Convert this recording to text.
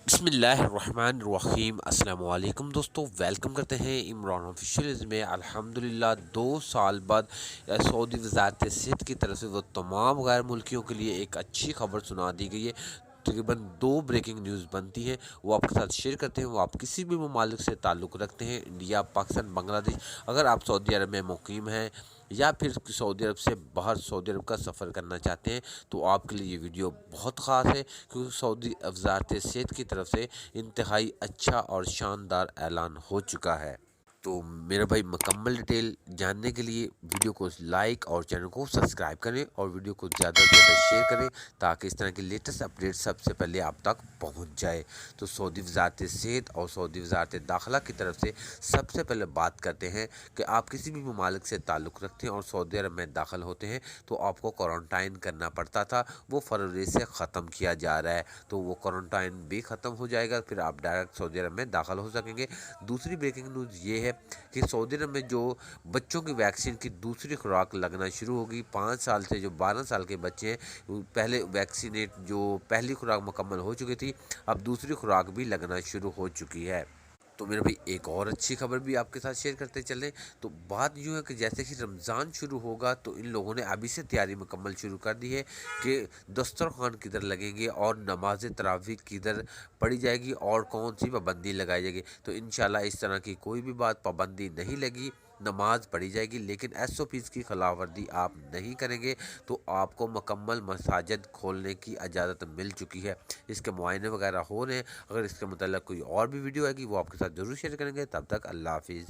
बिस्मिल्लाहिर्रहमानिर्रहीम। अस्सलाम वालेकुम दोस्तों, वेलकम करते हैं इमरान ऑफिशियल में। अल्हम्दुलिल्लाह 2 साल बाद सऊदी वज़ारत सेहत की तरफ से वो तमाम गैर मुल्कियों के लिए एक अच्छी खबर सुना दी गई है। तकरीबन 2 ब्रेकिंग न्यूज़ बनती हैं, वो आपके साथ शेयर करते हैं। वो आप किसी भी ममालिक से ताल्लुक़ रखते हैं, इंडिया, पाकिस्तान, बांग्लादेश, अगर आप सऊदी अरब में मुक़ीम हैं या फिर सऊदी अरब से बाहर सऊदी अरब का सफ़र करना चाहते हैं, तो आपके लिए ये वीडियो बहुत ख़ास है, क्योंकि सऊदी वज़ारत सेहत की तरफ से इंतहाई अच्छा और शानदार ऐलान हो चुका है। तो मेरा भाई, मुकम्मल डिटेल जानने के लिए वीडियो को लाइक और चैनल को सब्सक्राइब करें और वीडियो को ज़्यादा से ज़्यादा शेयर करें, ताकि इस तरह की लेटेस्ट अपडेट सबसे पहले आप तक पहुंच जाए। तो सऊदी वज़ारत सेहत और सऊदी वज़ारत दाखिला की तरफ से सबसे पहले बात करते हैं कि आप किसी भी ममालिक से ताल्लुक़ रखते हैं और सऊदी अरब में दाखिल होते हैं, तो आपको क्वारंटाइन करना पड़ता था, वो फरवरी से ख़त्म किया जा रहा है। तो वो क्वारंटाइन भी ख़त्म हो जाएगा, फिर आप डायरेक्ट सऊदी अरब में दाखिल हो सकेंगे। दूसरी ब्रेकिंग न्यूज़ ये है कि सऊदी अरब में जो बच्चों की वैक्सीन की दूसरी खुराक लगना शुरू होगी। 5 साल से जो 12 साल के बच्चे हैं, पहले वैक्सीनेट जो पहली खुराक मुकम्मल हो चुकी थी, अब दूसरी खुराक भी लगना शुरू हो चुकी है। तो मेरे भाई, एक और अच्छी खबर भी आपके साथ शेयर करते चलें। तो बात यूँ है कि जैसे ही रमज़ान शुरू होगा, तो इन लोगों ने अभी से तैयारी मुकम्मल शुरू कर दी है कि दस्तरखान किधर लगेंगे और नमाज तरावी किधर पढ़ी जाएगी और कौन सी पाबंदी लगाई जाएगी। तो इंशाल्लाह इस तरह की कोई भी बात पाबंदी नहीं लगी, नमाज पढ़ी जाएगी, लेकिन SOPs की खिलाफवर्जी आप नहीं करेंगे तो आपको मुकम्मल मसाजिद खोलने की इजाज़त मिल चुकी है। इसके मुआयने वगैरह हो रहे हैं। अगर इसके मतलब कोई और भी वीडियो आएगी, वो आपके साथ ज़रूर शेयर करेंगे। तब तक अल्लाह हाफिज़।